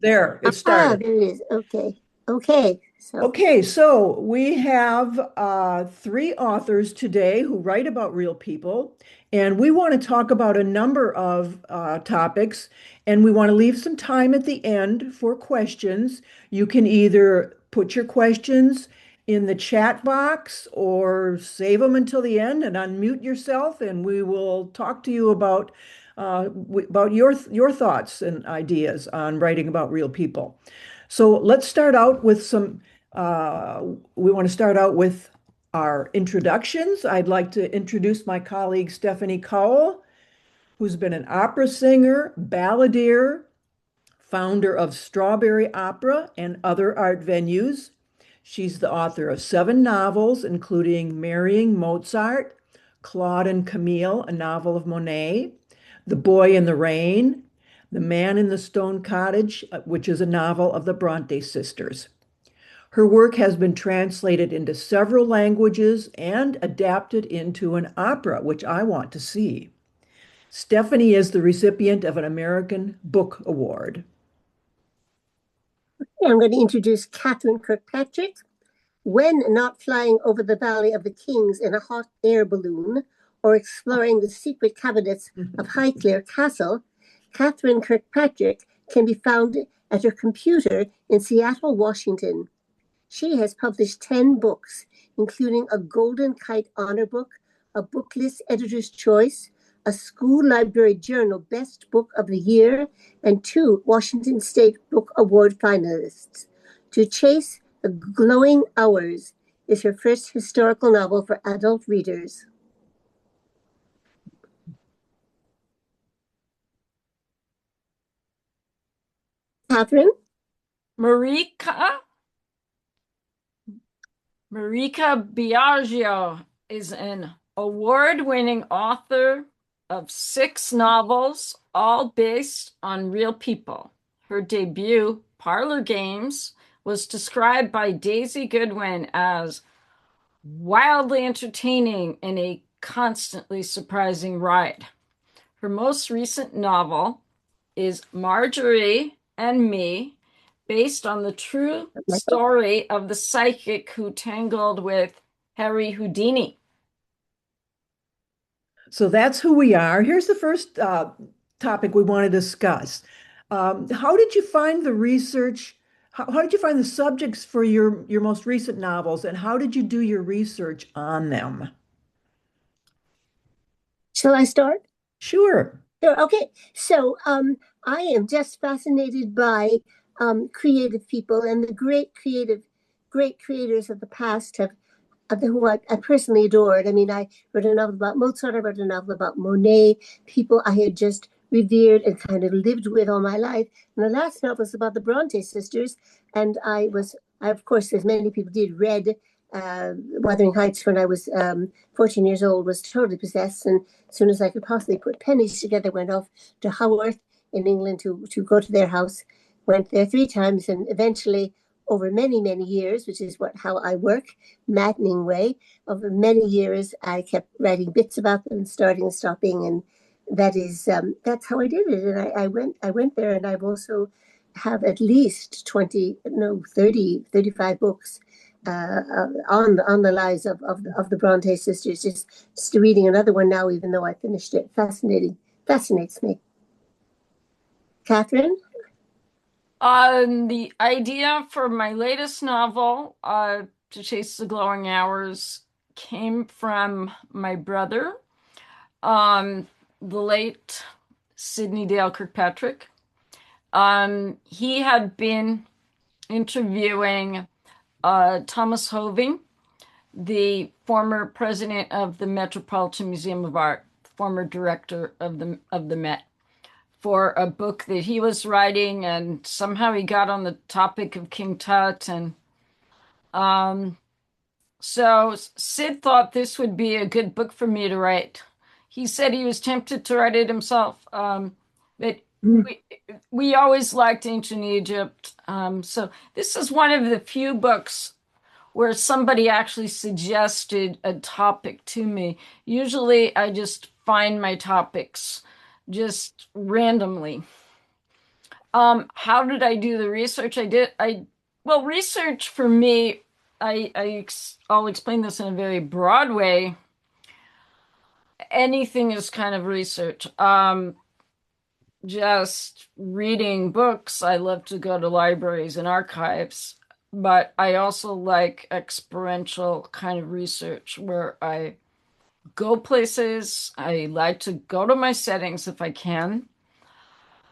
There, it started. There it is. Okay. Okay, so we have three authors today who write about real people, and we want to talk about a number of topics, and we want to leave some time at the end for questions. You can either put your questions in the chat box or save them until the end and unmute yourself, and we will talk to you about your thoughts and ideas on writing about real people. So let's start out with we want to start out with our introductions. I'd like to introduce my colleague Stephanie Cowell, who's been an opera singer, balladeer, founder of Strawberry Opera and other art venues. She's the author of 7 novels, including Marrying Mozart, Claude and Camille, a novel of Monet, The Boy in the Rain, The Man in the Stone Cottage, which is a novel of the Bronte sisters. Her work has been translated into several languages and adapted into an opera, which I want to see. Stephanie is the recipient of an American Book Award. I'm going to introduce Katherine Kirkpatrick. When not flying over the Valley of the Kings in a hot air balloon or exploring the secret cabinets of Highclerecastle, Katherine Kirkpatrick can be found at her computer in Seattle, Washington. She has published 10 books, including a Golden Kite Honor Book, a Booklist Editor's Choice, a School Library Journal Best Book of the Year, and 2 Washington State Book Award finalists. To Chase the Glowing Hours is her first historical novel for adult readers. Katherine? Marika Biagio is an award-winning author of 6 novels, all based on real people. Her debut, Parlor Games, was described by Daisy Goodwin as wildly entertaining and a constantly surprising ride. Her most recent novel is Marjorie and Me, based on the true story of the psychic who tangled with Harry Houdini. So that's who we are. Here's the first topic we want to discuss. How did you find the research? How did you find the subjects for your most recent novels, and how did you do your research on them? Shall I start? Sure. Okay. So I am just fascinated by creative people, and the great creators of the past who I personally adored. I mean, I wrote a novel about Mozart, I wrote a novel about Monet, people I had just revered and kind of lived with all my life. And the last novel was about the Bronte sisters, and I of course, as many people did, read Wuthering Heights when I was 14 years old, was totally possessed, and as soon as I could possibly put pennies together, went off to Haworth in England to go to their house. Went there 3 times, and eventually, over many, many years, which is how I work, maddening way, over many years, I kept writing bits about them, starting and stopping, and that's how I did it. And I went there, and I've also have at least 35 books on the lives of the Bronte sisters. Just reading another one now, even though I finished it. Fascinates me. Katherine? The idea for my latest novel, To Chase the Glowing Hours, came from my brother, the late Sidney Dale Kirkpatrick. He had been interviewing Thomas Hoving, the former president of the Metropolitan Museum of Art, former director of the Met, for a book that he was writing, and somehow he got on the topic of King Tut, and so Sid thought this would be a good book for me to write. He said he was tempted to write it himself, but we always liked ancient Egypt, so this is one of the few books where somebody actually suggested a topic to me. Usually I just find my topics just randomly. How did I do the research? Well, research for me, I'll explain this in a very broad way. Anything is kind of research. Just reading books. I love to go to libraries and archives, but I also like experiential kind of research where I go places. I like to go to my settings if I can.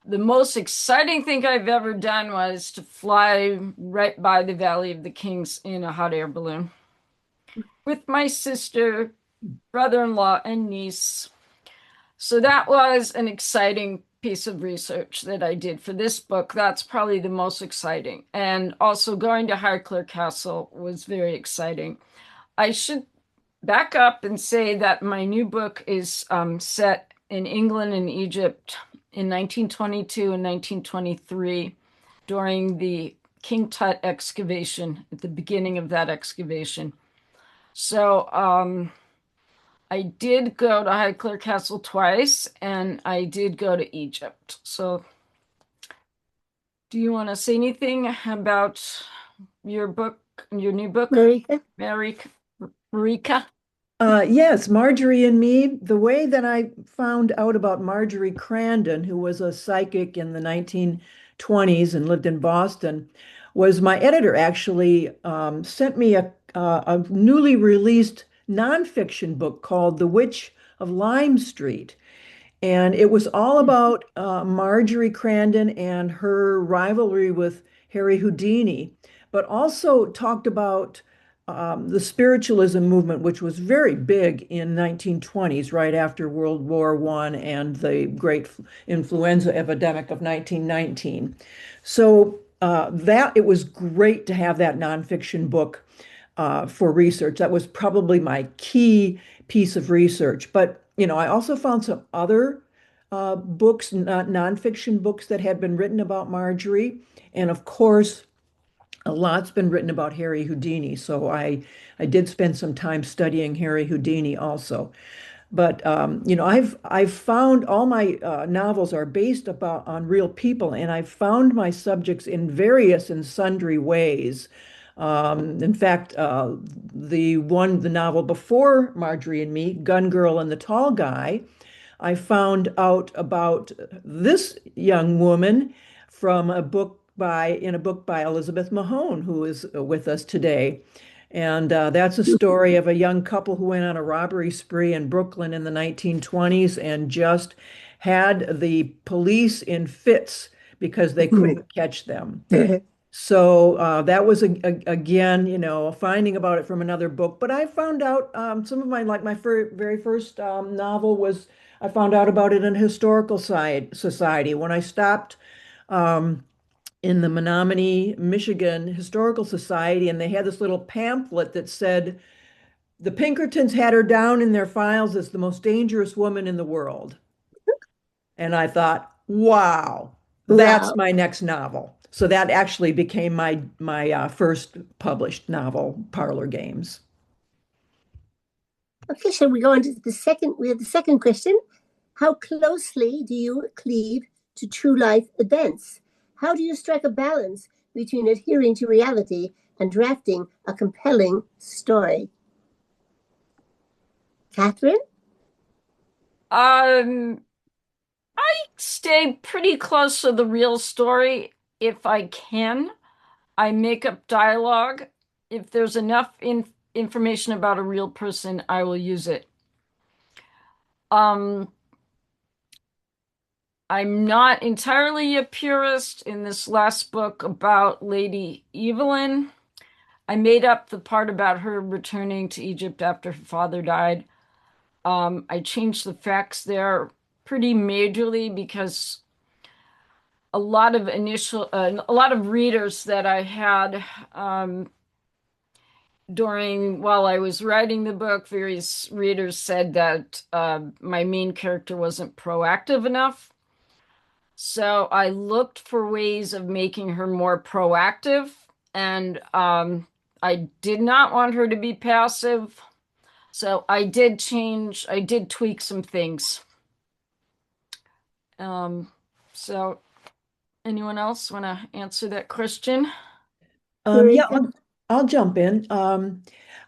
The most exciting thing I've ever done was to fly right by the Valley of the Kings in a hot air balloon with my sister, brother-in-law, and niece. So that was an exciting piece of research that I did for this book. That's probably the most exciting. And also going to Highclerecastle was very exciting. I should back up and say that my new book is set in England and Egypt in 1922 and 1923 during the Kingtut excavation, at the beginning of that excavation. So I did go to Highclerecastle twice, and I did go to Egypt. So do you want to say anything about your book, your new book? Marika? Yes, Marjorie and Me. The way that I found out about Margerycrandon, who was a psychic in the 1920s and lived in Boston, was my editor actually sent me a newly released nonfiction book called The Witch of Lime Street. And it was all about Margerycrandon and her rivalry with Harry Houdini, but also talked about the spiritualism movement, which was very big in 1920s, right after World War I and the great influenza epidemic of 1919. So that it was great to have that nonfiction book for research. That was probably my key piece of research. But, I also found some other books, nonfiction books that had been written about Marjorie. And of course, a lot's been written about Harry Houdini. So I did spend some time studying Harry Houdini also. But I've found all my novels are based on real people, and I've found my subjects in various and sundry ways. In fact, the novel before Marjorie and Me, Gun Girl and the Tall Guy, I found out about this young woman from in a book by Elizabeth Mahone, who is with us today. And that's a story of a young couple who went on a robbery spree in Brooklyn in the 1920s and just had the police in fits because they couldn't catch them. So that was again, finding about it from another book. But I found out some of my very first novel was I found out about it in a historical society when I stopped in the Menominee, Michigan Historical Society, and they had this little pamphlet that said the Pinkertons had her down in their files as the most dangerous woman in the world. And I thought, wow, that's my next novel. So that actually became my first published novel, Parlor Games. Okay, so we go on to we have the second question. How closely do you cleave to true life events? How do you strike a balance between adhering to reality and drafting a compelling story? Katherine? I stay pretty close to the real story if I can. I make up dialogue. If there's enough information about a real person, I will use it. I'm not entirely a purist. In this last book about Lady Evelyn, I made up the part about her returning to Egypt after her father died. I changed the facts there pretty majorly because a lot of readers that I had while I was writing the book, various readers said that my main character wasn't proactive enough. So I looked for ways of making her more proactive, and I did not want her to be passive. So I did tweak some things. So Anyone else want to answer that question? Yeah, Eureka. I'll jump in.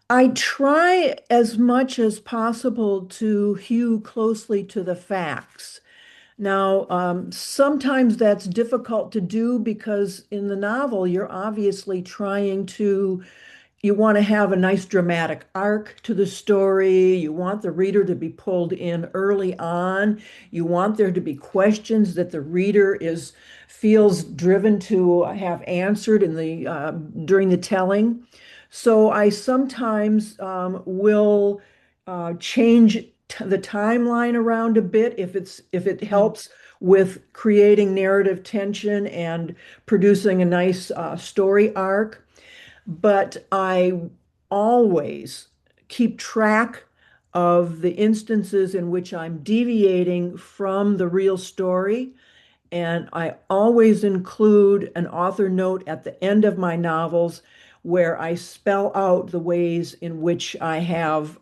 I try as much as possible to hew closely to the facts. Now, sometimes that's difficult to do because in the novel, you're obviously trying to, you want to have a nice dramatic arc to the story. You want the reader to be pulled in early on. You want there to be questions that the reader feels driven to have answered in the during the telling. So I sometimes will change the timeline around a bit if it helps with creating narrative tension and producing a nice story arc. But I always keep track of the instances in which I'm deviating from the real story. And I always include an author note at the end of my novels where I spell out the ways in which I have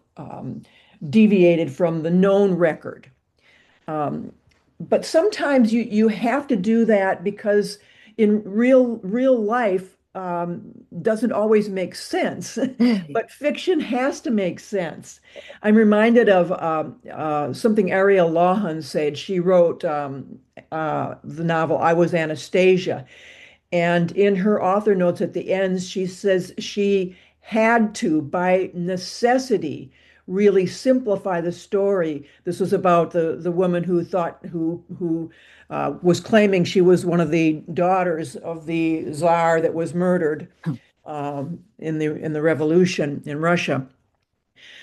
deviated from the known record. But sometimes you have to do that because in real life doesn't always make sense, but fiction has to make sense. I'm reminded of something Ariel Lawhon said. She wrote the novel I Was Anastasia, and in her author notes at the end, she says she had to, by necessity, really simplify the story. This was about the woman who was claiming she was one of the daughters of the Tsar that was murdered in the revolution in Russia.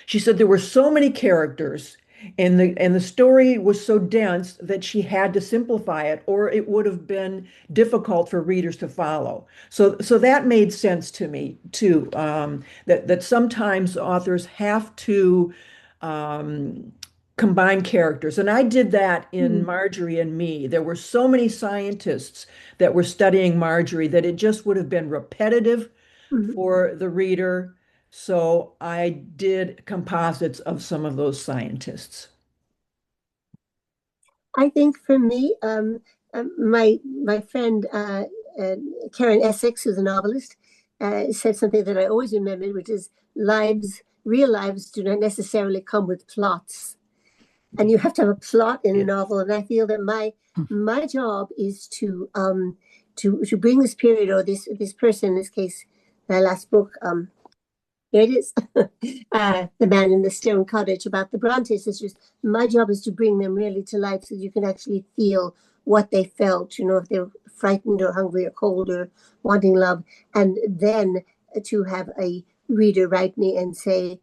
She said there were so many characters and the story was so dense that she had to simplify it, or it would have been difficult for readers to follow. So that made sense to me too. That sometimes authors have to combine characters, and I did that in Marjorie and Me. There were so many scientists that were studying Marjorie that it just would have been repetitive for the reader. So I did composites of some of those scientists. I think for me, my friend Karen Essex, who's a novelist, said something that I always remembered, which is real lives do not necessarily come with plots. And you have to have a plot in a novel. And I feel that my job is to bring this period, or this person, in this case, my last book, here it is, The Man in the Stone Cottage, about the Bronte sisters. My job is to bring them really to life so you can actually feel what they felt, if they were frightened or hungry or cold or wanting love. And then to have a reader write me and say,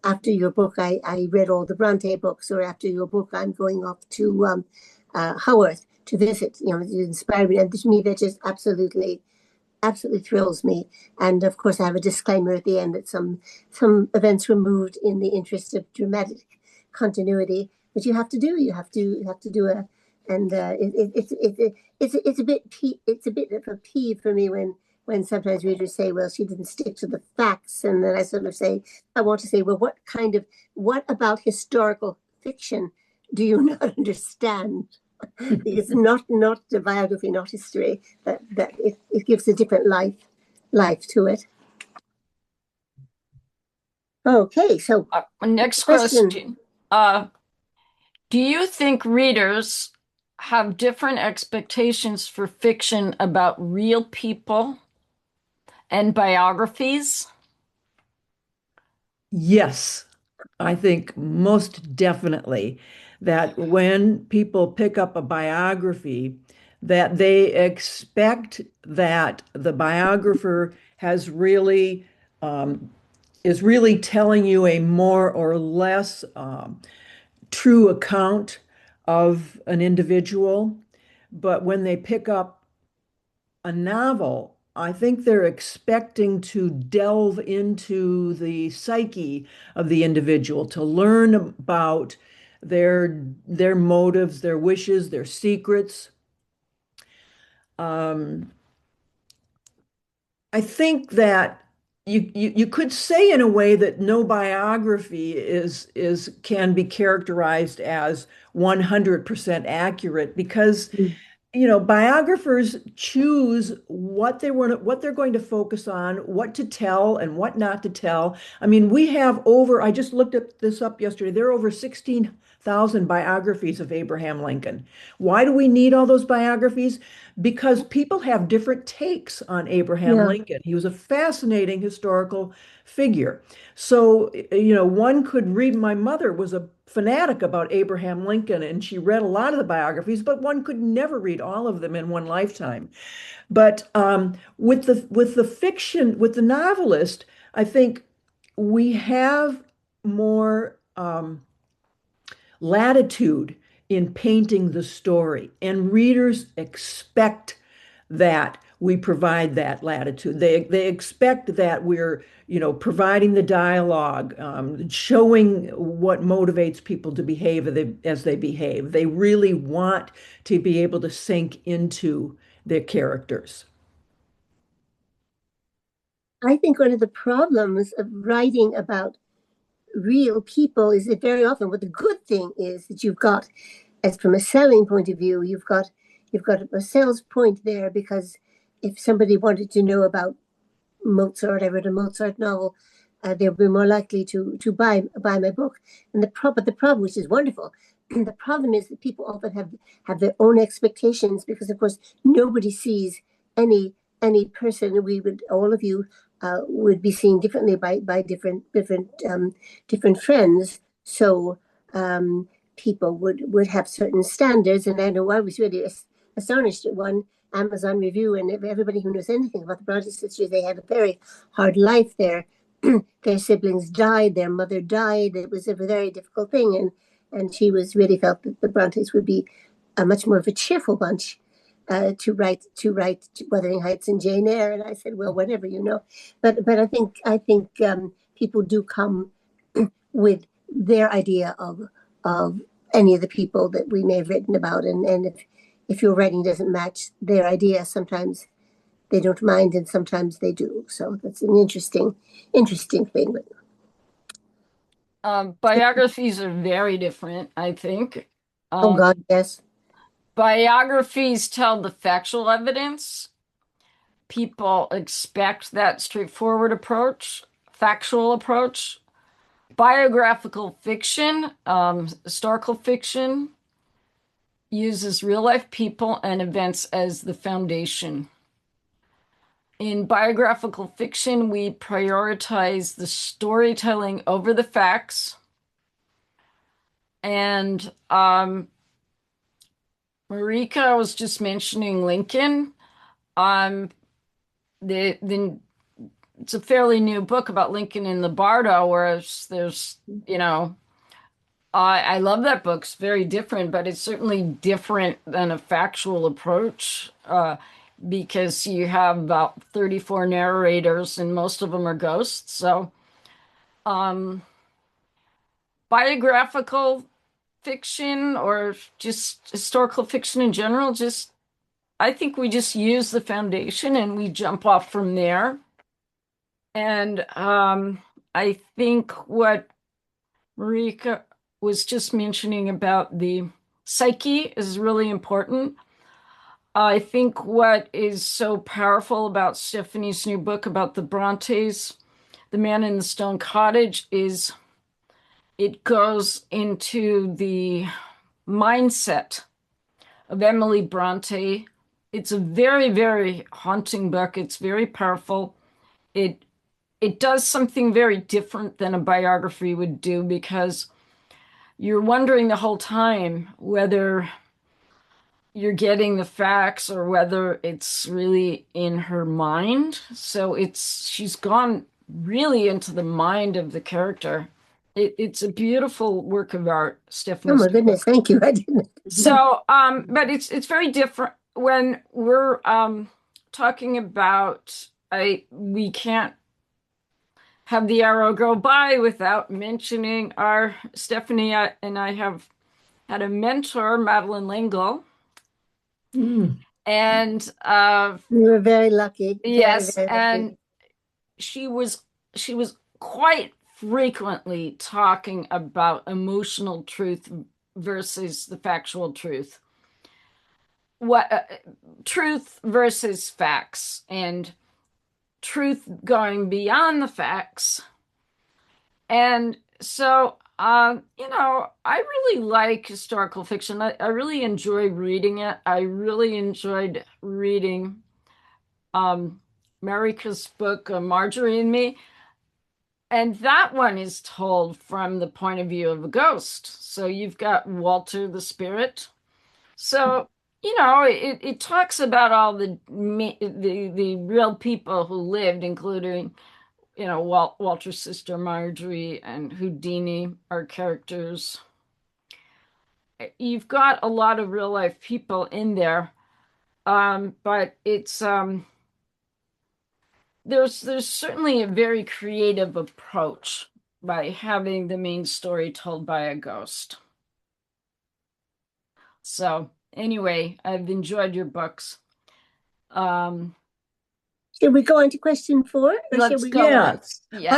after your book, I read all the Bronte books, or after your book, I'm going off to Haworth to visit. It inspired me. And to me, that just absolutely thrills me. And of course, I have a disclaimer at the end that some events were moved in the interest of dramatic continuity, which you have to do. You have to do a, and it's a bit of a peeve for me when sometimes readers say, well, she didn't stick to the facts. And then I sort of say, I want to say, well, what about historical fiction do you not understand? Because not the biography, not history, that it gives a different life to it. Okay, so next question. Do you think readers have different expectations for fiction about real people and biographies? Yes, I think most definitely that when people pick up a biography, that they expect that the biographer is really telling you a more or less true account of an individual. But when they pick up a novel, I think they're expecting to delve into the psyche of the individual, to learn about their motives, their wishes, their secrets. I think that you could say in a way that no biography can be characterized as 100% accurate, because biographers choose what they're going to focus on, what to tell and what not to tell. I mean, I just looked this up yesterday. There are over 16,000 biographies of Abraham Lincoln. Why do we need all those biographies? Because people have different takes on Abraham Yeah. Lincoln. He was a fascinating historical figure. So, one could read, my mother was a fanatic about Abraham Lincoln, and she read a lot of the biographies, but one could never read all of them in one lifetime. But with the fiction, with the novelist, I think we have more latitude in painting the story, and readers expect that we provide that latitude. They expect that we're, providing the dialogue, showing what motivates people to behave as they behave. They really want to be able to sink into their characters. I think one of the problems of writing about real people is that very often what the good thing is that you've got, as from a selling point of view, you've got a sales point there, because if somebody wanted to know about Mozart, I read a Mozart novel, they'll be more likely to buy my book. And the problem, which is wonderful, the problem is that people often have their own expectations, because of course nobody sees any person. All of you would be seen differently by different friends. So people would have certain standards. And I know I was really astonished at one Amazon review, and everybody who knows anything about the Bronte sisters, they had a very hard life there. Their siblings died, their mother died. It was a very difficult thing, and she really felt that the Brontes would be a much more of a cheerful bunch to write Wuthering Heights and Jane Eyre. And I said, well, whatever, But I think people do come with their idea of any of the people that we may have written about, and if your writing doesn't match their idea, sometimes they don't mind, and sometimes they do. So that's an interesting thing. Biographies are very different, I think. Oh God, yes. Biographies tell the factual evidence. People expect that straightforward approach, factual approach. Biographical fiction, historical fiction, uses real life people and events as the foundation. In biographical fiction, we prioritize the storytelling over the facts. And Marika was just mentioning Lincoln. It's a fairly new book about Lincoln in the Bardo, whereas there's, I love that book. It's very different, but it's certainly different than a factual approach, because you have about 34 narrators and most of them are ghosts. So, biographical fiction or just historical fiction in general, I think we just use the foundation and we jump off from there. And I think what Marika was just mentioning about the psyche is really important. I think what is so powerful about Stephanie's new book about the Brontes, The Man in the Stone Cottage, is it goes into the mindset of Emilybrontë. It's a very, very haunting book. It's very powerful. It does something very different than a biography would do, because you're wondering the whole time whether you're getting the facts or whether it's really in her mind. So she's gone really into the mind of the character. It's a beautiful work of art, Stephanie. Oh my goodness, thank you. I didn't. So, but it's very different when we're talking about we can't have the arrow go by without mentioning our Stephanie and I have had a mentor, Madeleine L'Engle. And we were very lucky. Yes, very and lucky. she was quite frequently talking about emotional truth versus the factual truth. what truth versus facts, and truth going beyond the facts. And so, I really like historical fiction. I really enjoy reading it. I really enjoyed reading Marika's book, Marjorie and Me. And that one is told from the point of view of a ghost. So you've got Walter the spirit. So, it talks about all the real people who lived, including, Walter's sister Marjorie and Houdini are characters. You've got a lot of real life people in there, but it's there's certainly a very creative approach by having the main story told by a ghost. So anyway, I've enjoyed your books. Should we go on to question 4? Or should we go on? Yes.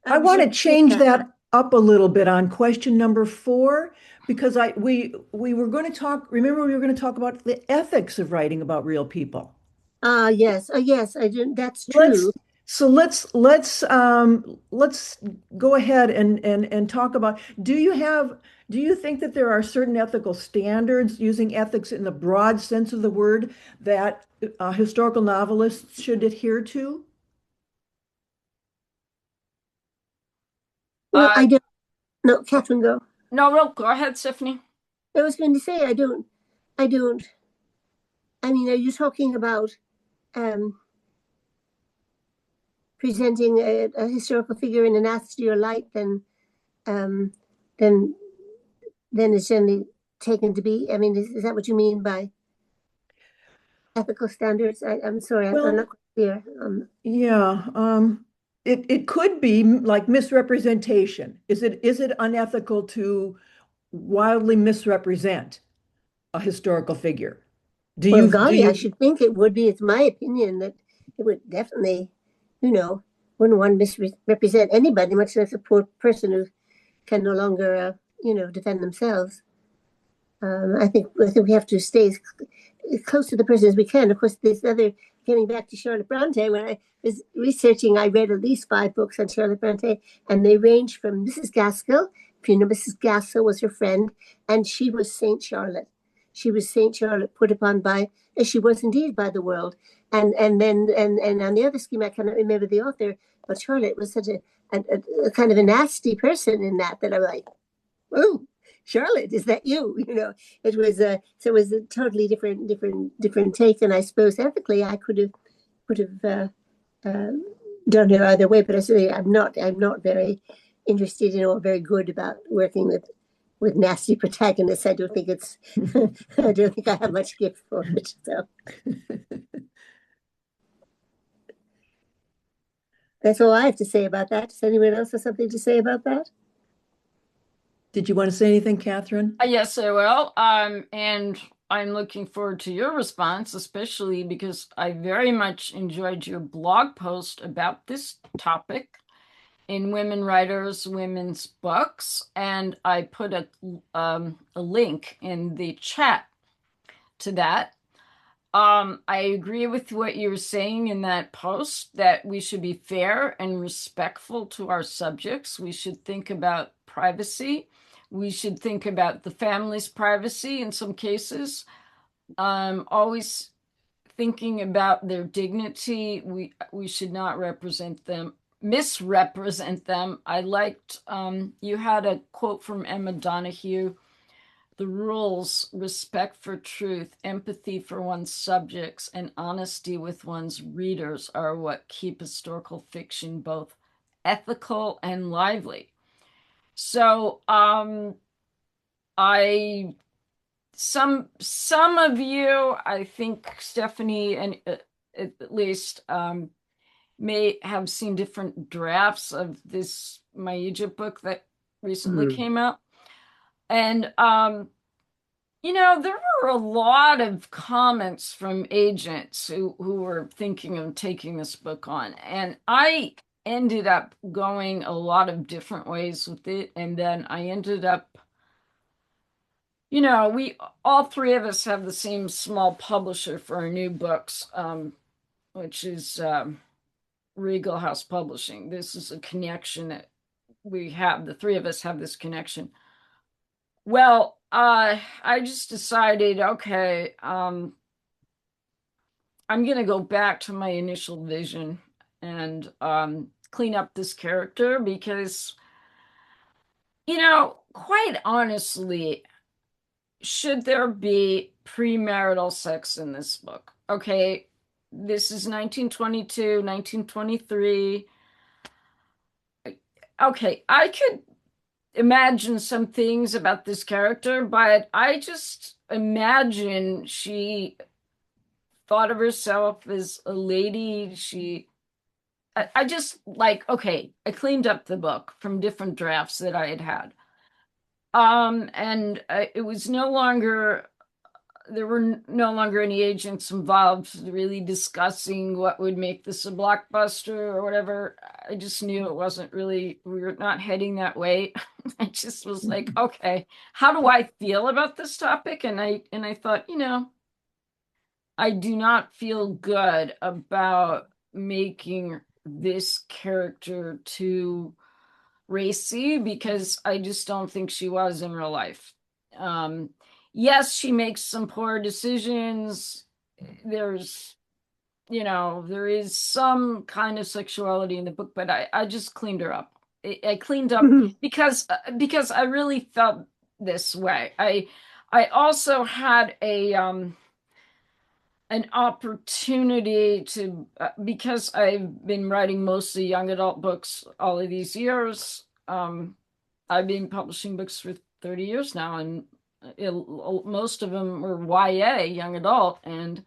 I want to change that up a little bit on question number 4, because we were going to talk, remember we were going to talk about the ethics of writing about real people. Yes. Yes, I do. That's true. Let's go ahead and talk about, do you think that there are certain ethical standards, using ethics in the broad sense of the word, that historical novelists should adhere to? Well, I don't. No, Catherine, go. No, go ahead, Stephanie. I was going to say, I don't. I mean, are you talking about presenting a historical figure in a nastier light than it's generally taken to be? I mean, is that what you mean by ethical standards? I'm sorry, I'm not quite clear. It could be like misrepresentation. Is it unethical to wildly misrepresent a historical figure? I should think it would be. It's my opinion that it would definitely, wouldn't want to misrepresent anybody, much less a poor person who can no longer, defend themselves. I think we have to stay as close to the person as we can. Of course, getting back to Charlotte Brontë, when I was researching, I read at least 5 books on Charlotte Brontë, and they range from Mrs. Gaskell. If you know, Mrs. Gaskell was her friend, and she was Saint Charlotte. She was Saint Charlotte, put upon by, as she was indeed, by the world. And on the other scheme, I cannot remember the author, but Charlotte was such a kind of a nasty person in that I'm like, oh, Charlotte, is that you? It was so it was a totally different take, and I suppose ethically I would have done it either way. But I say I'm not very interested in or very good about working with nasty protagonists. I don't think I have much gift for it. So that's all I have to say about that. Does anyone else have something to say about that? Did you want to say anything, Catherine? Yes, I will. And I'm looking forward to your response, especially because I very much enjoyed your blog post about this topic in Women Writers, Women's Books, and I put a link in the chat to that. I agree with what you were saying in that post, that we should be fair and respectful to our subjects. We should think about privacy. We should think about the family's privacy in some cases. Always thinking about their dignity. We should not misrepresent them. I liked, you had a quote from Emma Donoghue: the rules, respect for truth, empathy for one's subjects, and honesty with one's readers are what keep historical fiction both ethical and lively. So some of you, I think Stephanie and at least may have seen different drafts of this My Egypt book that recently came out. And there were a lot of comments from agents who were thinking of taking this book on, and I ended up going a lot of different ways with it. And then I ended up, we all three of us have the same small publisher for our new books, which is Regal House Publishing. This is a connection that we have. The three of us have this connection. Well, I just decided, okay, I'm going to go back to my initial vision and clean up this character because, quite honestly, should there be premarital sex in this book? Okay, this is 1922, 1923. Okay, I could imagine some things about this character, but I just imagine she thought of herself as a lady. I just okay, I cleaned up the book from different drafts that I had had. And it was there were no longer any agents involved really discussing what would make this a blockbuster or whatever. I just knew it wasn't really, we were not heading that way. I just was like, okay, how do I feel about this topic? And I thought, I do not feel good about making this character too racy because I just don't think she was in real life. Yes, she makes some poor decisions. There is some kind of sexuality in the book, but I just cleaned her up. I cleaned up because I really felt this way. I also had an opportunity to because I've been writing mostly young adult books all of these years. I've been publishing books for 30 years now, and most of them were YA, young adult, and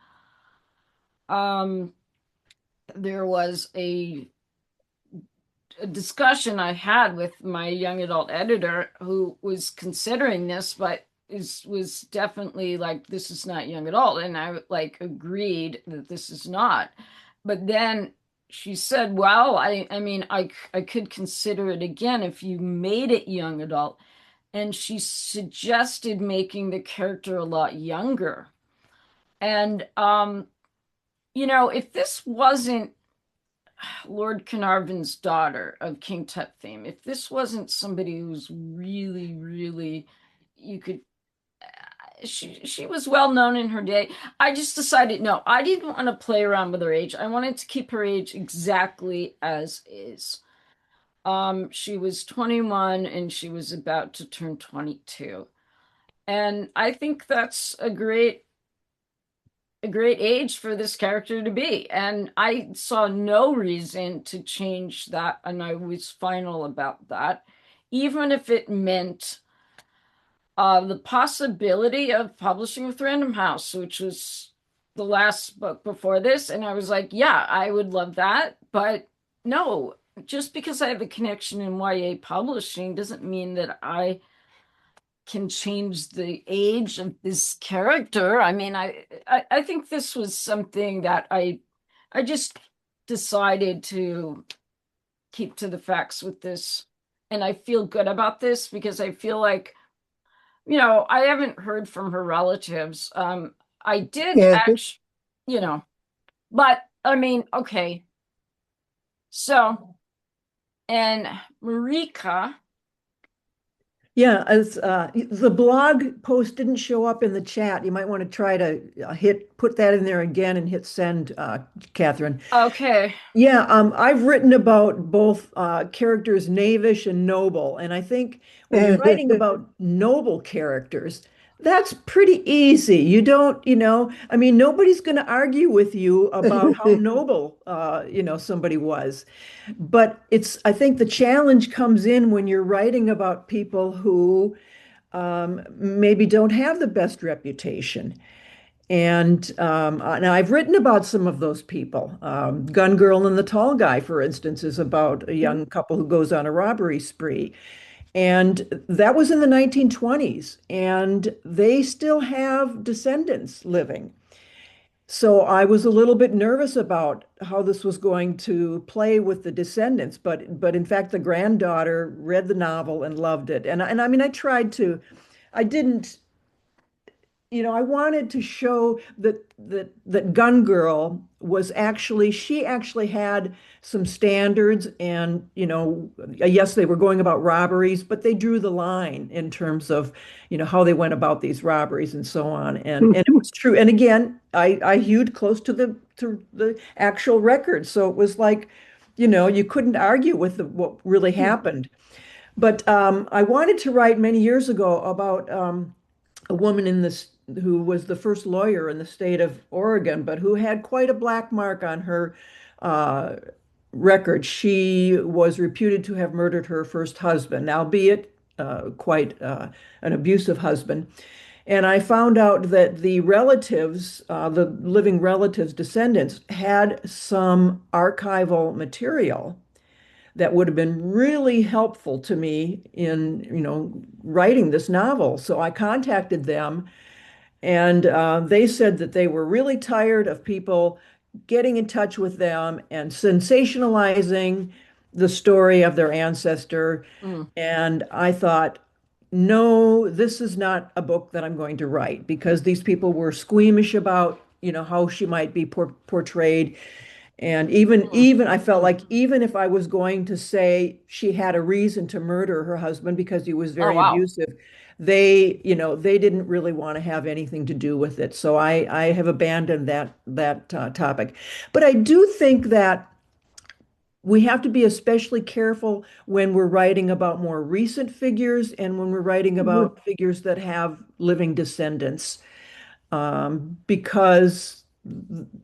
there was a discussion I had with my young adult editor who was considering this, but was definitely like, this is not young adult, and I agreed that this is not. But then she said, well, I mean I could consider it again if you made it young adult. And she suggested making the character a lot younger. And, if this wasn't Lord Carnarvon's daughter of King Tut fame, if this wasn't somebody who's really, really, she was well known in her day, I just decided, no, I didn't want to play around with her age. I wanted to keep her age exactly as is. She was 21 and she was about to turn 22. And I think that's a great age for this character to be. And I saw no reason to change that. And I was final about that, even if it meant the possibility of publishing with Random House, which was the last book before this. And I was like, yeah, I would love that. But no, just because I have a connection in YA publishing doesn't mean that I can change the age of this character. I mean, I think this was something that I just decided to keep to the facts with this. And I feel good about this because I feel like, I haven't heard from her relatives. I did actually, but I mean, okay. So, and Marika. Yeah, as the blog post didn't show up in the chat, you might want to try to put that in there again and hit send, Catherine. Okay. Yeah, I've written about both characters knavish and noble, and I think when you're writing about noble characters, that's pretty easy. You don't, I mean, nobody's going to argue with you about how noble, somebody was. But I think the challenge comes in when you're writing about people who maybe don't have the best reputation. And now I've written about some of those people. Gun Girl and the Tall Guy, for instance, is about a young couple who goes on a robbery spree. And that was in the 1920s, and they still have descendants living. So I was a little bit nervous about how this was going to play with the descendants, but in fact, the granddaughter read the novel and loved it. And I mean, I didn't I wanted to show that Gun Girl was actually she actually had some standards, and yes, they were going about robberies, but they drew the line in terms of how they went about these robberies and so on, and it was true. And again, I hewed close to the actual record, so it was like you couldn't argue with what really happened. But I wanted to write many years ago about a woman in this who was the first lawyer in the state of Oregon, but who had quite a black mark on her uh, record. She was reputed to have murdered her first husband, albeit quite an abusive husband. And I found out that the relatives, the living relatives, descendants, had some archival material that would have been really helpful to me in, writing this novel. So I contacted them, and they said that they were really tired of people getting in touch with them and sensationalizing the story of their ancestor. Mm. And I thought, no, this is not a book that I'm going to write, because these people were squeamish about, how she might be portrayed. And even I felt like even if I was going to say she had a reason to murder her husband because he was Oh, very wow. abusive, they didn't really want to have anything to do with it. So I have abandoned that topic. But I do think that we have to be especially careful when we're writing about more recent figures and when we're writing about figures that have living descendants, because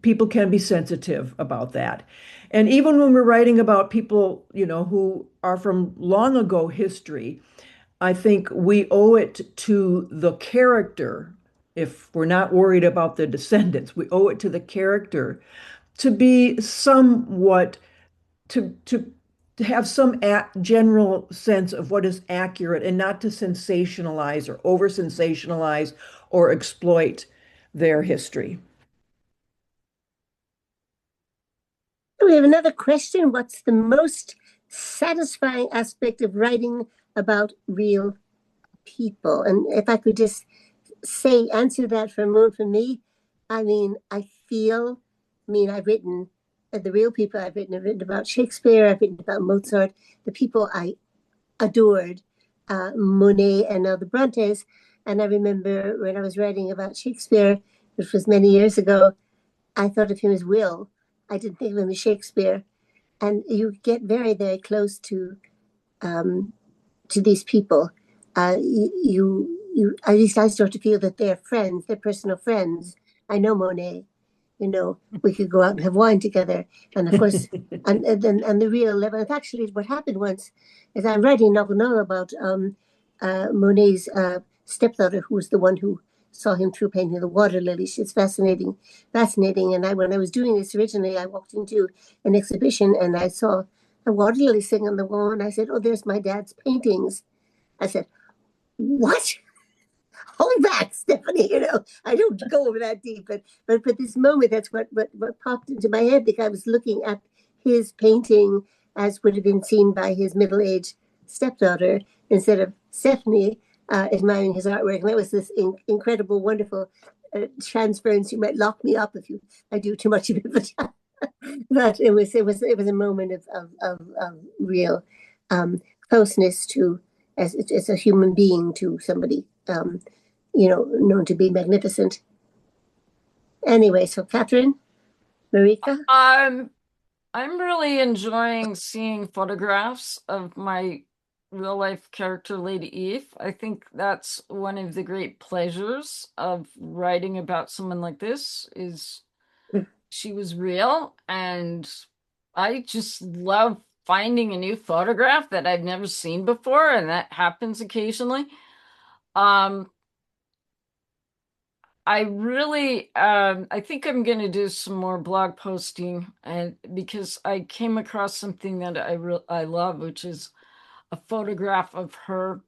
people can be sensitive about that. And even when we're writing about people, who are from long ago history, I think we owe it to the character, if we're not worried about the descendants, we owe it to the character to be somewhat, to have some general sense of what is accurate, and not to sensationalize or over sensationalize or exploit their history. We have another question. What's the most satisfying aspect of writing about real people? And if I could just answer that for a moment for me, I've written the real people I've written about Shakespeare, I've written about Mozart, the people I adored, Monet and now the Brontes. And I remember when I was writing about Shakespeare, which was many years ago, I thought of him as Will. I didn't think of him as Shakespeare. And you get very, very close to these people. You at least I start to feel that they're friends, they're personal friends. I know Monet. We could go out and have wine together. And of course, and the real level. And actually, what happened once is I'm writing a novel now about Monet's stepdaughter, who was the one who saw him through painting the water lilies. It's fascinating. And when I was doing this originally, I walked into an exhibition and I saw a water lily sitting on the wall. And I said, "Oh, there's my dad's paintings." I said, "What?" Hold back, Stephanie. I don't go over that deep, but this moment, that's what popped into my head, because I was looking at his painting as would have been seen by his middle-aged stepdaughter, instead of Stephanie admiring his artwork. And that was this incredible, wonderful transference. You might lock me up if I do too much of it, but it was a moment of real closeness to as a human being to somebody. Known to be magnificent. Anyway, so Catherine, Marika? I'm really enjoying seeing photographs of my real life character, Lady Eve. I think that's one of the great pleasures of writing about someone like this, is she was real, and I just love finding a new photograph that I've never seen before, and that happens occasionally. I think I'm going to do some more blog posting, and because I came across something that I love, which is a photograph of her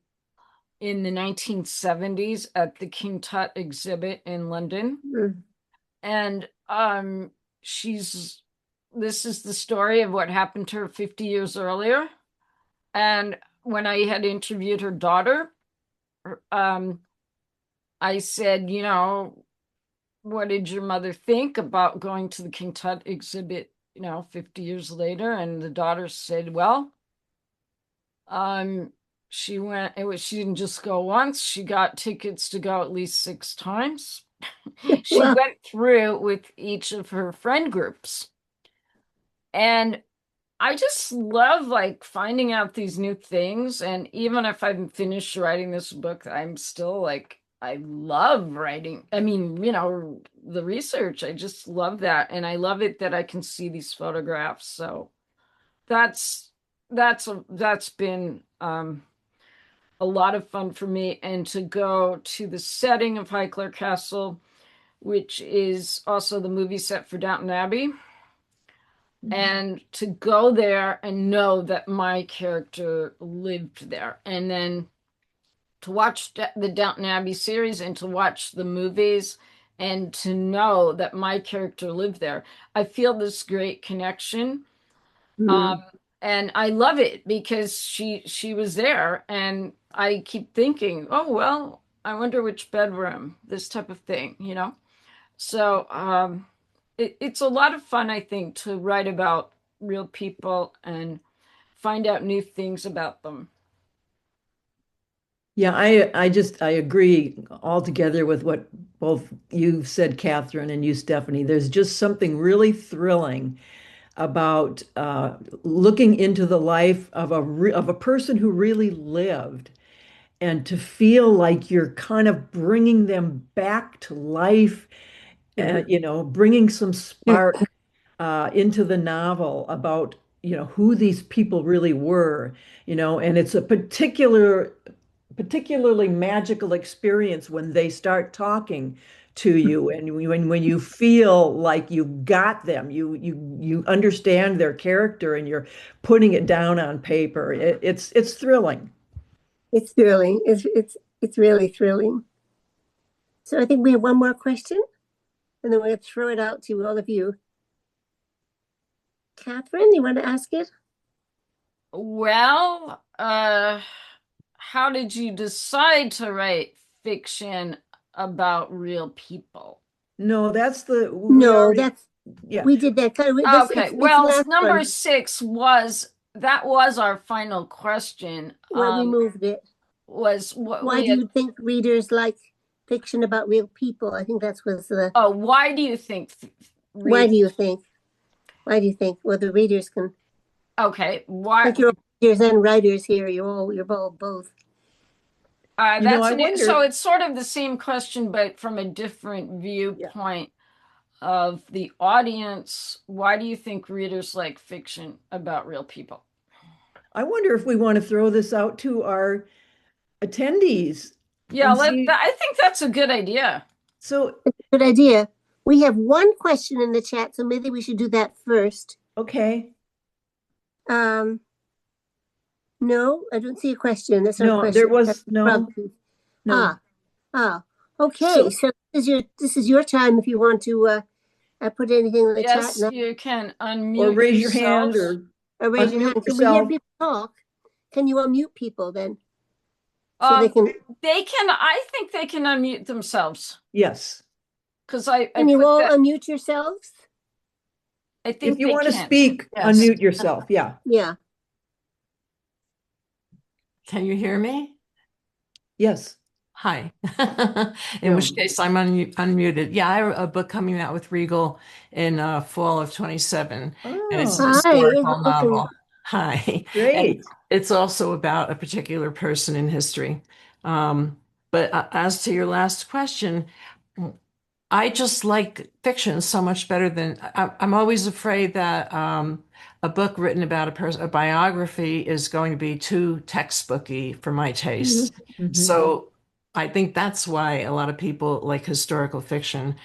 in the 1970s at the Kingtut exhibit in London. Mm. And this is the story of what happened to her 50 years earlier. And when I had interviewed her daughter, I said, you know, what did your mother think about going to the Kingtut exhibit, 50 years later? And the daughter said, well, she didn't just go once, she got tickets to go at least 6 times. She Well, went through with each of her friend groups. And I just love like finding out these new things. And even if I'm finished writing this book, I'm still like, I love writing. I mean, the research, I just love that. And I love it that I can see these photographs. So that's been a lot of fun for me. And to go to the setting of Highclerecastle, which is also the movie set for Downton Abbey. And to go there and know that my character lived there, and then to watch the Downton Abbey series and to watch the movies and to know that my character lived there, I feel this great connection. And I love it because she was there, and I keep thinking, oh well, I wonder which bedroom, this type of thing, So it's a lot of fun, I think, to write about real people and find out new things about them. Yeah, I agree altogether with what both you said, Catherine, and you, Stephanie. There's just something really thrilling about looking into the life of a person who really lived, and to feel like you're kind of bringing them back to life, bringing some spark into the novel about, who these people really were, and it's a particularly magical experience when they start talking to you, and when you feel like you got them, you understand their character, and you're putting it down on paper. It's thrilling. it's thrilling. It's really thrilling. So I think we have one more question, and then we're going to throw it out to all of you. Catherine, you want to ask it? Well, how did you decide to write fiction about real people? No, No, yeah. we did that kind of. Okay, It's well, last number one. 6 that was our final question. Well, we moved it. Was what Why we do had. you think readers like fiction about real people? I think that's was the. Oh, why do you think Why do you think? Why do you think? Well, the readers can. Okay, I why? think you're all readers and writers here. You're all both. I wonder. So it's sort of the same question, but from a different viewpoint of the audience. Why do you think readers like fiction about real people? I wonder if we want to throw this out to our attendees Yeah, and see. I think that's a good idea. So, Good idea. We have one question in the chat, so maybe we should do that first. okay. No, I don't see a question. That's No, no question. there was no. Okay. So this is your time if you want to put anything in the chat Yes, now. you can unmute Or raise your yourself. hand Or raise your unmute hand. Can we hear yourself. people talk? Can you unmute people then? So they can. I think they can unmute themselves. Yes. Because Can you all unmute yourselves? I think If you they want to can. speak, Yes. unmute yourself. Yeah. Yeah. Can you hear me? Yes. Hi. In which case I'm unmuted. Yeah, I have a book coming out with Regal in fall of 27. Oh, and it's a Hi. historical novel. Hi. great. And it's also about a particular person in history. But as to your last question, I just like fiction so much better than I'm always afraid that a book written about a person, a biography, is going to be too textbooky for my taste. So I think that's why a lot of people like historical fiction,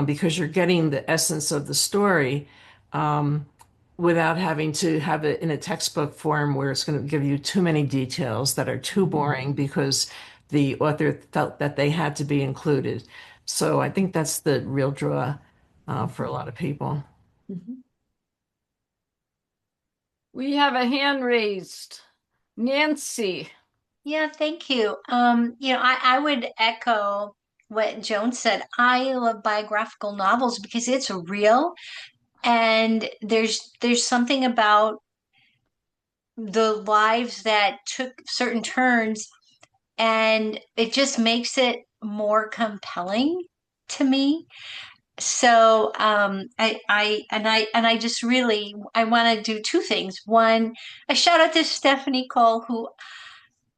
because you're getting the essence of the story without having to have it in a textbook form where it's going to give you too many details that are too boring because the author felt that they had to be included. So I think that's the real draw for a lot of people. We have a hand raised. Nancy. Yeah, thank you. I would echo what Joan said. I love biographical novels because it's real, and there's something about the lives that took certain turns, and it just makes it more compelling to me. So I just really I want to do two things. One, a shout out to Stephanie Cole, who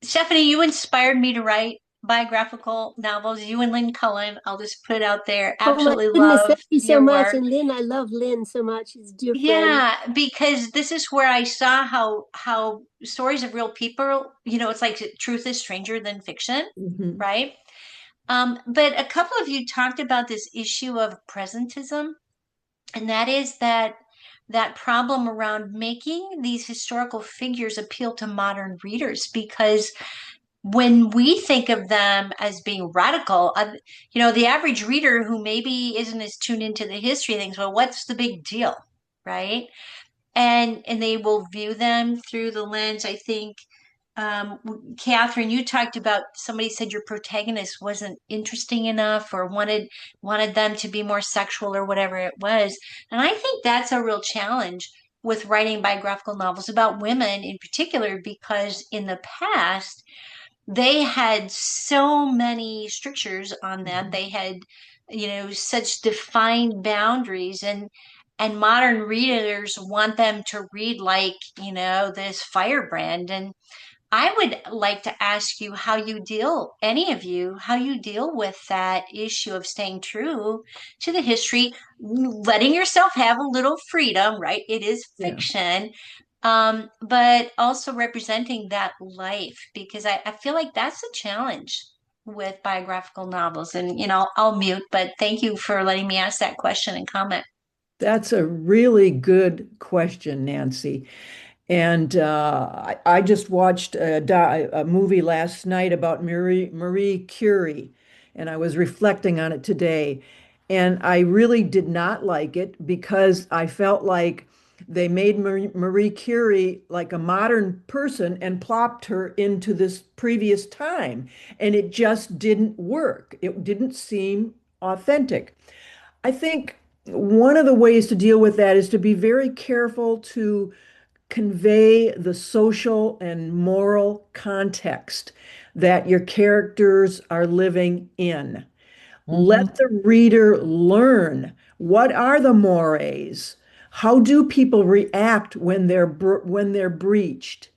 Stephanie, you inspired me to write biographical novels. You and Lynn Cullen, I'll just put it out there. Oh my Absolutely goodness, love thank you so your much. work. And Lynn, I love Lynn so much. She's a dear friend. Yeah, because this is where I saw how stories of real people, it's like truth is stranger than fiction, Mhm. right? But a couple of you talked about this issue of presentism, and that is that problem around making these historical figures appeal to modern readers, because when we think of them as being radical, the average reader who maybe isn't as tuned into the history thinks, well, what's the big deal, right? And they will view them through the lens. I think, Catherine, you talked about, somebody said your protagonist wasn't interesting enough, or wanted them to be more sexual or whatever it was. And I think that's a real challenge with writing biographical novels about women in particular, because in the past they had so many strictures on them. They had, such defined boundaries, and modern readers want them to read like, this firebrand. And I would like to ask you how you deal, any of you, how you deal with that issue of staying true to the history, letting yourself have a little freedom, right? It is Yeah. fiction, but also representing that life, because I feel like that's a challenge with biographical novels. And, I'll mute, but thank you for letting me ask that question and comment. That's a really good question, Nancy. And I just watched a movie last night about Marie Curie, and I was reflecting on it today. And I really did not like it because I felt like they made Marie Curie like a modern person and plopped her into this previous time. And it just didn't work. It didn't seem authentic. I think one of the ways to deal with that is to be very careful to convey the social and moral context that your characters are living in. Let the reader learn, what are the mores? How do people react when they're breached?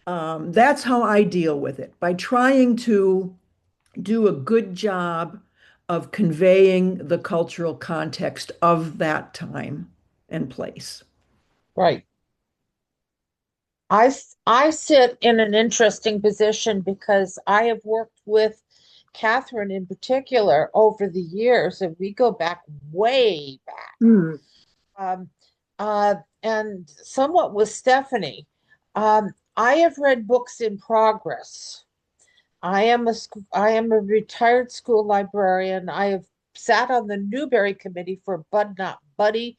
That's how I deal with it, by trying to do a good job of conveying the cultural context of that time and place. Right. I sit in an interesting position because I have worked with Catherine in particular over the years, and we go back way back. Hmm. And somewhat with Stephanie. I have read books in progress. I am a retired school librarian. I have sat on the Newbery Committee for Bud Not Buddy,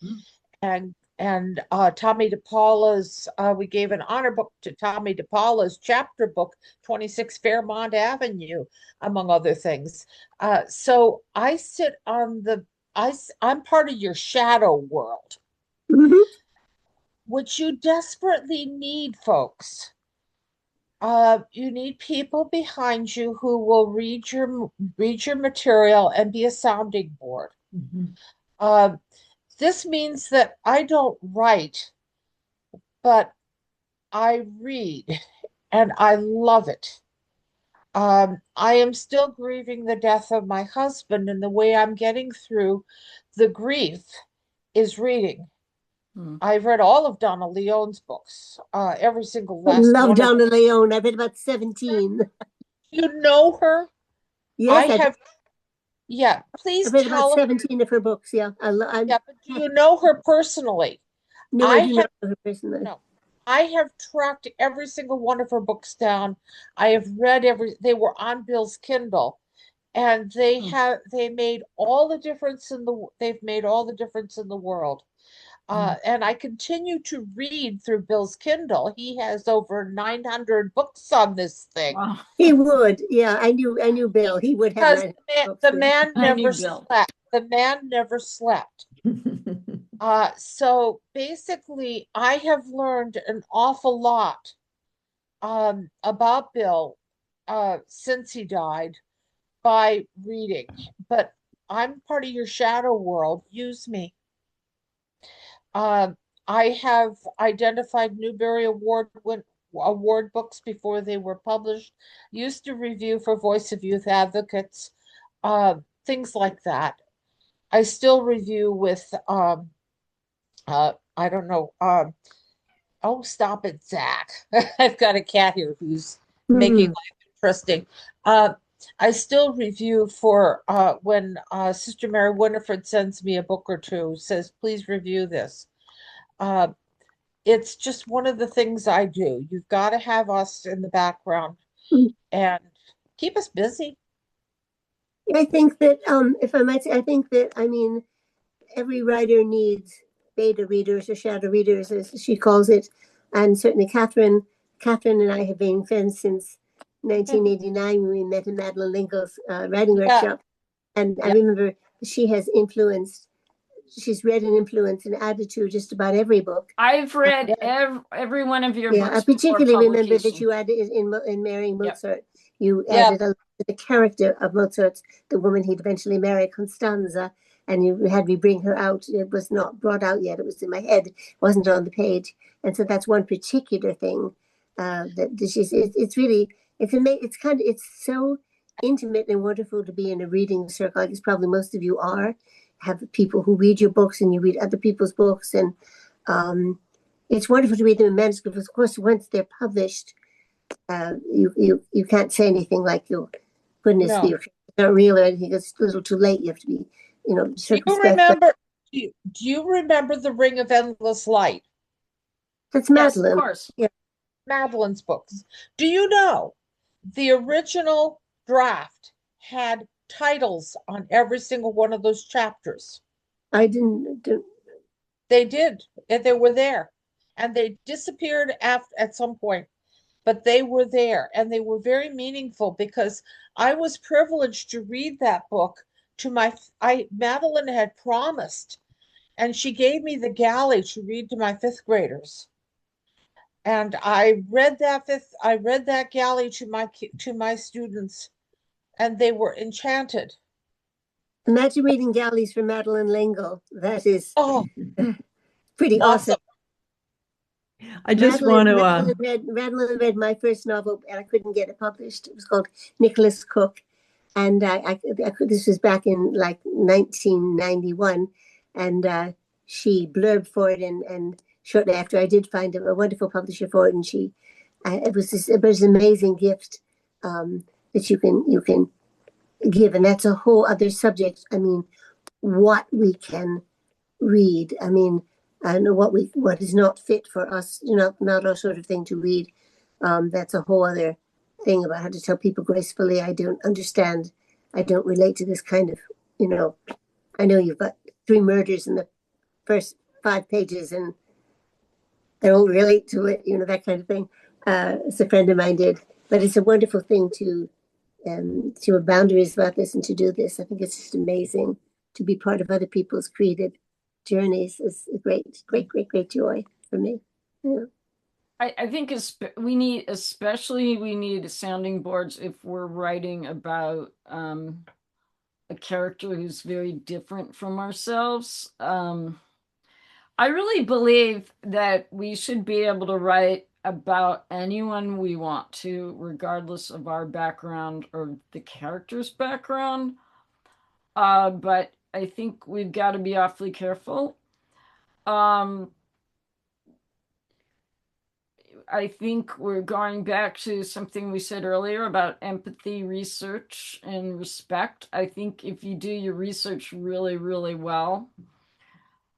and Tommy DePaula's, we gave an honor book to Tommy DePaula's chapter book, 26 Fairmont Avenue, among other things. So I sit on I'm part of your shadow world, which you desperately need, folks. You need people behind you who will read your material and be a sounding board. This means that I don't write, but I read, and I love it. I am still grieving the death of my husband, and the way I'm getting through the grief is reading. I've read all of Donna Leon's books, every single I last love one of Donna them. Leon. I've read about 17. You know her? Yes, I have. Yeah, please I've read about tell us. 17 of her books. Yeah, Yeah, but do you know her personally? No, I do not know her personally. No. I have tracked every single one of her books down. I have read they were on Bill's Kindle, and they've made all the difference in the world. And I continue to read through Bill's Kindle. He has over 900 books on this thing. Wow. He would. Yeah, I knew Bill. He would have Because books. the man I knew never Bill. slept. The man never slept. So basically, I have learned an awful lot about Bill since he died by reading. But I'm part of your shadow world. Use me. I have identified Newbery Award books before they were published, used to review for Voice of Youth Advocates, things like that. I still review with, I don't know, oh, stop it, Zach. I've got a cat here who's making life interesting. I still review for when Sister Mary Winifred sends me a book or two, says, please review this. It's just one of the things I do. You've got to have us in the background and keep us busy. I think that, if I might say, I think that, I mean, every writer needs beta readers or shadow readers, as she calls it. And certainly Catherine and I have been friends since 1989 when we met in Madeleine L'Engle's writing workshop. And I remember she's read and influenced and added to just about every book. I've read every one of your books. I particularly remember that publication. you added in Marrying Mozart, you added a lot to the character of Mozart, the woman he'd eventually marry, Constanza, and you had me bring her out. It was not brought out yet. It was in my head. It wasn't on the page. And so that's one particular thing that she's, it's really, it's so intimate and wonderful to be in a reading circle. I guess probably most of you have people who read your books and you read other people's books. And it's wonderful to read them in manuscript. Of course, once they're published, you can't say anything like, oh, goodness, you're not real or anything. It's a little too late. You have to be, circumspect. Do you remember The Ring of Endless Light? That's Madeleine. Yes, of course. Yeah. Madeleine's books. Do you know the original draft had titles on every single one of those chapters? I didn't. They did. And they were there. And they disappeared at some point. But they were there. And they were very meaningful because I was privileged to read that book to Madeleine had promised. And she gave me the galley to read to my fifth graders. And I read that galley to my students, and they were enchanted. Imagine reading galleys for Madeleine L'Engle. That is pretty awesome. I just want to. Madeleine read my first novel, and I couldn't get it published. It was called Nicholas Cook, and this was back in like 1991, and she blurbed for it, and shortly after, I did find a wonderful publisher for it, and it was an amazing gift that you can give, and that's a whole other subject. I mean, what we can read. I mean, I know what is not fit for us, not our sort of thing to read. That's a whole other thing about how to tell people gracefully. I don't understand. I don't relate to this kind of, I know you've got 3 murders in the first 5 pages, and I don't relate to it, that kind of thing. As a friend of mine did, but it's a wonderful thing to have boundaries about this and to do this. I think it's just amazing to be part of other people's creative journeys. Is a great joy for me. Yeah. I think we need sounding boards if we're writing about a character who's very different from ourselves. I really believe that we should be able to write about anyone we want to, regardless of our background or the character's background. But I think we've got to be awfully careful. I think we're going back to something we said earlier about empathy, research, and respect. I think if you do your research really, really well,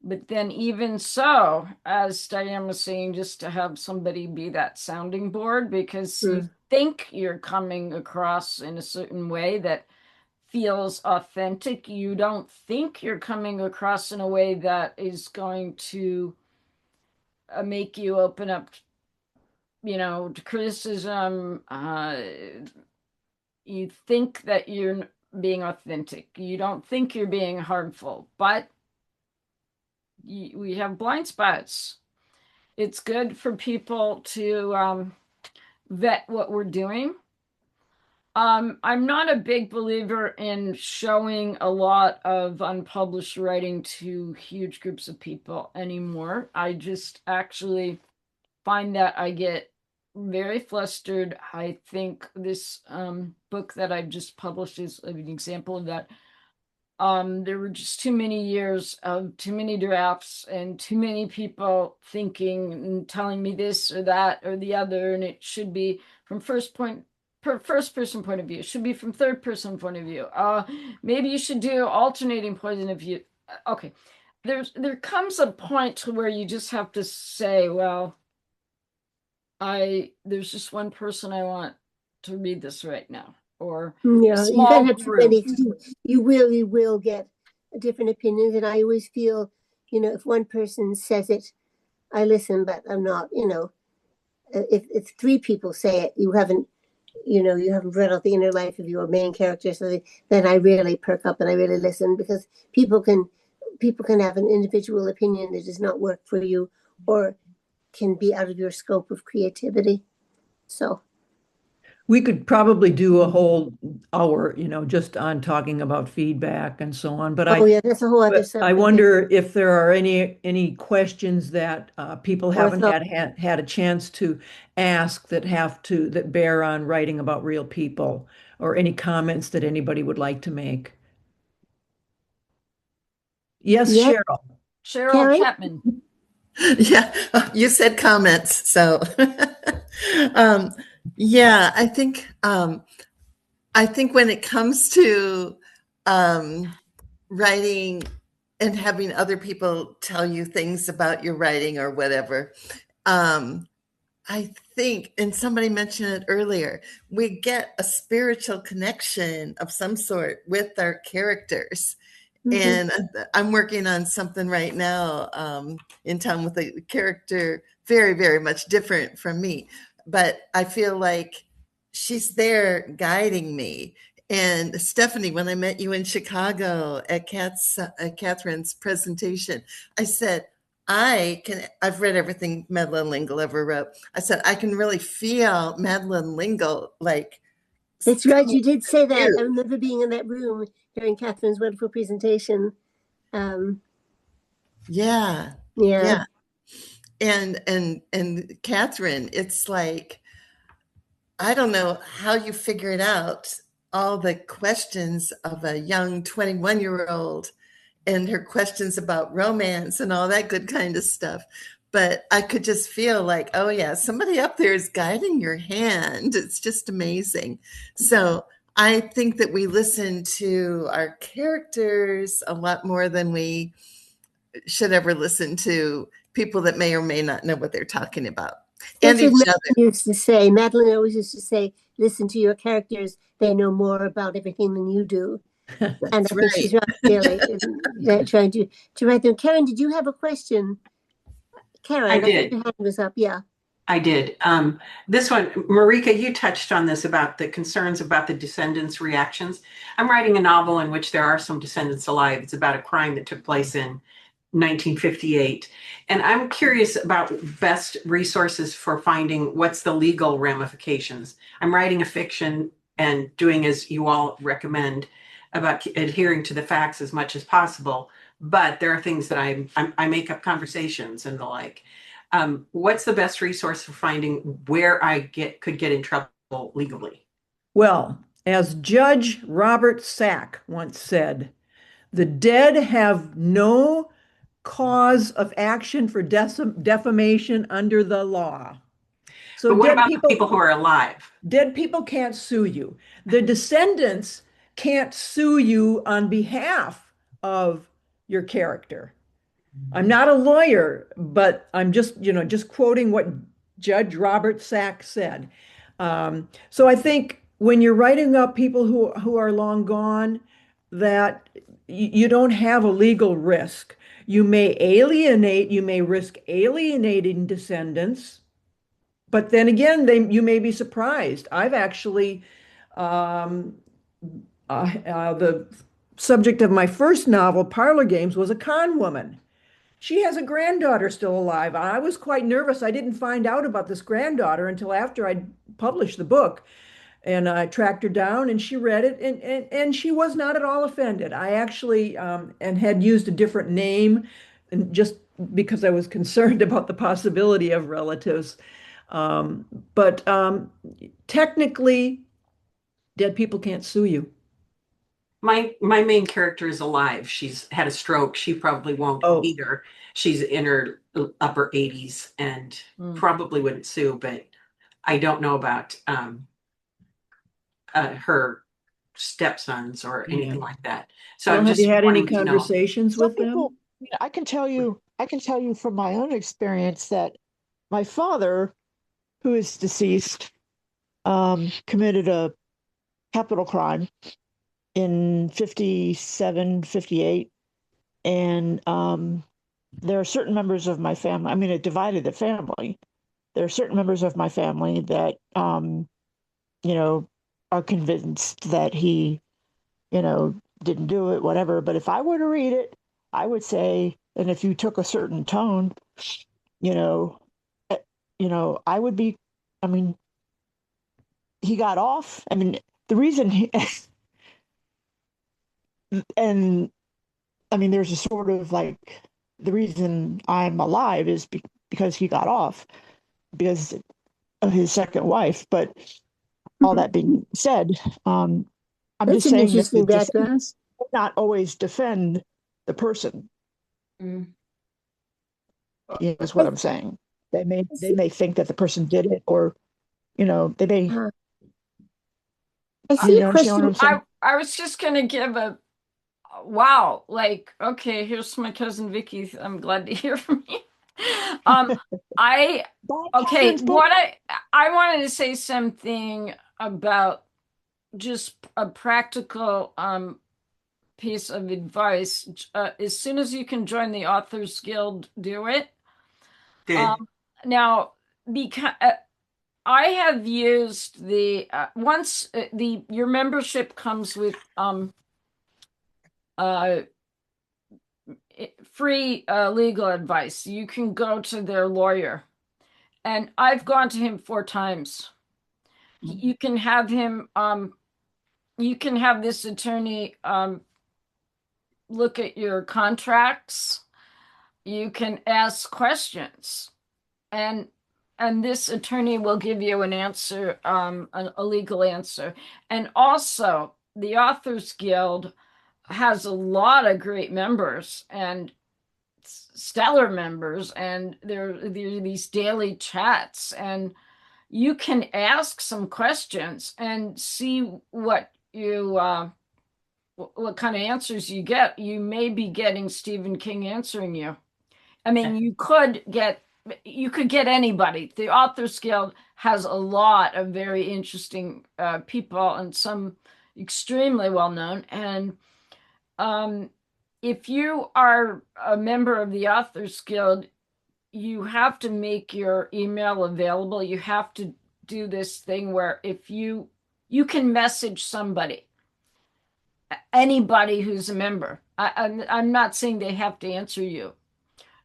but then even so, as Diane was saying, just to have somebody be that sounding board, because you think you're coming across in a certain way that feels authentic. You don't think you're coming across in a way that is going to make you open up, to criticism. You think that you're being authentic. You don't think you're being harmful, but we have blind spots. It's good for people to vet what we're doing. I'm not a big believer in showing a lot of unpublished writing to huge groups of people anymore. I just actually find that I get very flustered. I think this book that I've just published is an example of that. There were just too many years of too many drafts and too many people thinking and telling me this or that or the other, and it should be from first person point of view. It should be from third person point of view. Maybe you should do alternating point of view. Okay, there comes a point to where you just have to say, well, there's just one person I want to read this right now, or Yeah, you small can't have too group. many. You really will get different opinions, and I always feel, if one person says it, I listen, but I'm not. If three people say it, you haven't read out the inner life of your main character, so then I really perk up and I really listen, because people can have an individual opinion that does not work for you, or can be out of your scope of creativity. So we could probably do a whole hour, just on talking about feedback and so on. But yeah, that's a whole other I subject. wonder if there are any questions that people haven't thought- had a chance to ask that bear on writing about real people, or any comments that anybody would like to make. Yes, Yeah. Cheryl. Karen? Chapman. Yeah, you said comments, so yeah, I think when it comes to writing and having other people tell you things about your writing or whatever, I think, and somebody mentioned it earlier, we get a spiritual connection of some sort with our characters. And I'm working on something right now in town with a character very, very much different from me. But I feel like she's there guiding me. And Stephanie, when I met you in Chicago at Catherine's presentation, I said, I've read everything Madeleine L'Engle ever wrote. I said, I can really feel Madeleine L'Engle, like. That's right. You did say that. I remember being in that room during Catherine's wonderful presentation. Yeah. And Katherine, it's like, I don't know how you figured out all the questions of a young 21-year-old and her questions about romance and all that good kind of stuff. But I could just feel like, oh yeah, somebody up there is guiding your hand. It's just amazing. So I think that we listen to our characters a lot more than we should ever listen to people that may or may not know what they're talking about. That's what Madeleine used to say. Madeleine always used to say, listen to your characters. They know more about everything than you do. And I think she's right, really, trying to write them. Karen, did you have a question? Karen, I did. Your hand was up. Yeah. I did. This one, Marika, you touched on this about the concerns about the descendants' reactions. I'm writing a novel in which there are some descendants alive. It's about a crime that took place in 1958. And I'm curious about best resources for finding what's the legal ramifications. I'm writing a fiction and doing as you all recommend about adhering to the facts as much as possible. But there are things that I make up conversations and the like. What's the best resource for finding where I could get in trouble legally? Well, as Judge Robert Sack once said, the dead have no cause of action for defamation under the law. So but what about the people who are alive? Dead people can't sue you. The descendants can't sue you on behalf of your character. I'm not a lawyer, but I'm just quoting what Judge Robert Sack said. So I think when you're writing up people who are long gone, that you don't have a legal risk. You may risk alienating descendants, but then again, you may be surprised. I've actually, the subject of my first novel, Parlor Games, was a con woman. She has a granddaughter still alive. I was quite nervous. I didn't find out about this granddaughter until after I'd published the book. And I tracked her down and she read it and she was not at all offended. I actually and had used a different name and just because I was concerned about the possibility of relatives. But technically, dead people can't sue you. My main character is alive. She's had a stroke. She probably won't either. She's in her upper 80s and probably wouldn't sue, but I don't know about her stepsons or anything like that. So well, I'm have just you had any wanting to know. conversations with them? People, I can tell you from my own experience that my father, who is deceased, committed a capital crime in 57, 58. And there are certain members of my family, I mean, it divided the family. There are certain members of my family that, you know, are convinced that he, you know, didn't do it, whatever. But if I were to read it, I would say, and if you took a certain tone, you know, I would be, I mean, he got off. I mean, the reason he, and I mean, there's a sort of like, the reason I'm alive is because he got off because of his second wife. But all that being said, I'm That's just an saying that interesting the background. defendants will not always defend the person. Is what I'm saying. They may think that the person did it, or you know, they may. I see You a understand what question. I'm saying? I was just gonna give a wow, like, okay, here's my cousin Vicky. I'm glad to hear from you. I okay, Catherine's book. what I wanted to say something about just a practical piece of advice. As soon as you can join the Authors Guild, do it. Now, because I have used the once your membership comes with free legal advice. You can go to their lawyer, and I've gone to him 4 times. You can have him. You can have this attorney look at your contracts. You can ask questions, and this attorney will give you an answer, a legal answer. And also, the Authors Guild has a lot of great members and stellar members, and there are these daily chats, and you can ask some questions and see what you what kind of answers you get. You may be getting Stephen King answering you. I mean, you could get anybody. The Authors Guild has a lot of very interesting people and some extremely well known. And if you are a member of the Authors Guild, you have to make your email available. You have to do this thing where if you can message somebody, anybody who's a member. I'm not saying they have to answer you,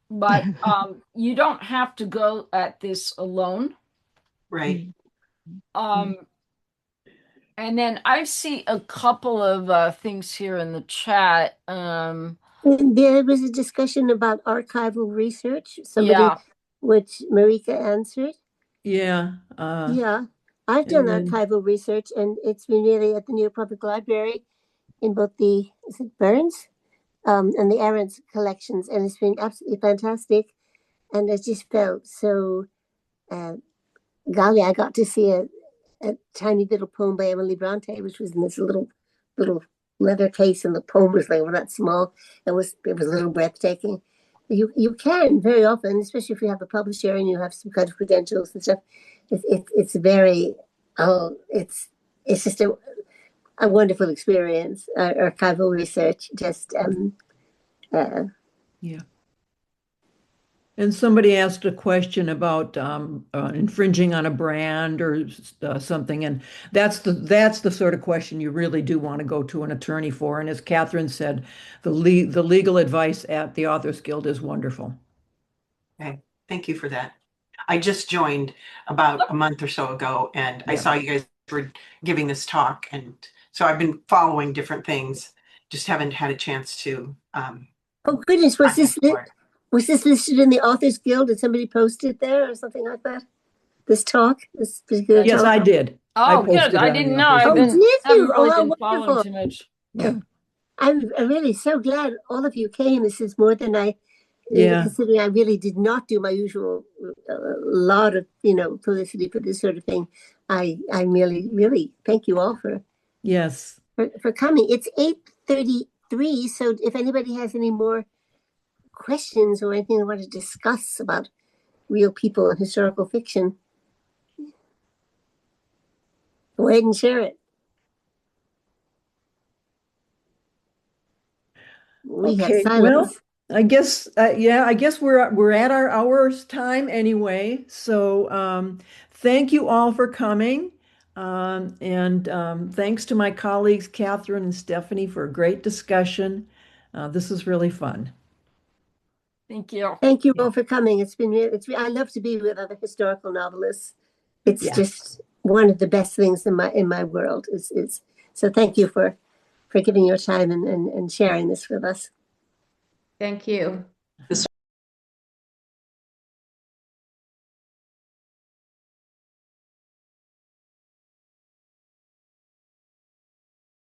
but you don't have to go at this alone. Right. And then I see a couple of things here in the chat. And there was a discussion about archival research. Which Marika answered. Yeah. Yeah, I've done archival research, and it's been really at the New York Public Library in both the Burns and the Ahrens collections, and it's been absolutely fantastic. And I just felt so golly, I got to see a tiny little poem by emilybrontë, which was in this little leather case, and the poem was like that small. It was a little breathtaking. You can very often, especially if you have a publisher and you have some kind of credentials and stuff. It's very it's it's just a wonderful experience. Archival research, just Yeah. And somebody asked a question about infringing on a brand or something, and that's the sort of question you really do want to go to an attorney for. And as Catherine said, the legal advice at the Authors Guild is wonderful. Okay, thank you for that. I just joined about a month or so ago, and I saw you guys were giving this talk, and so I've been following different things. Just haven't had a chance to. Oh goodness, was this listed in the Authors Guild? Did somebody post it there or something like that? This talk, this particular Yes, talk? I did. Oh, posted good. I on the didn't know. Authors Guild. did you? Haven't really Oh, been following wonderful. too much. Yeah. I'm really so glad all of you came. This is more than I, Yeah. considering I really did not do my usual lot of, publicity for this sort of thing. I really, really thank you all for coming. It's 8:33, so if anybody has any more questions or anything they want to discuss about real people and historical fiction, go ahead and share it. We have silence. Well, I guess we're at our hour's time anyway. So thank you all for coming. And thanks to my colleagues, Catherine and Stephanie, for a great discussion. This is really fun. Thank you. Thank you all for coming. I love to be with other historical novelists. It's just one of the best things in my world. So thank you for giving your time and sharing this with us. Thank you. This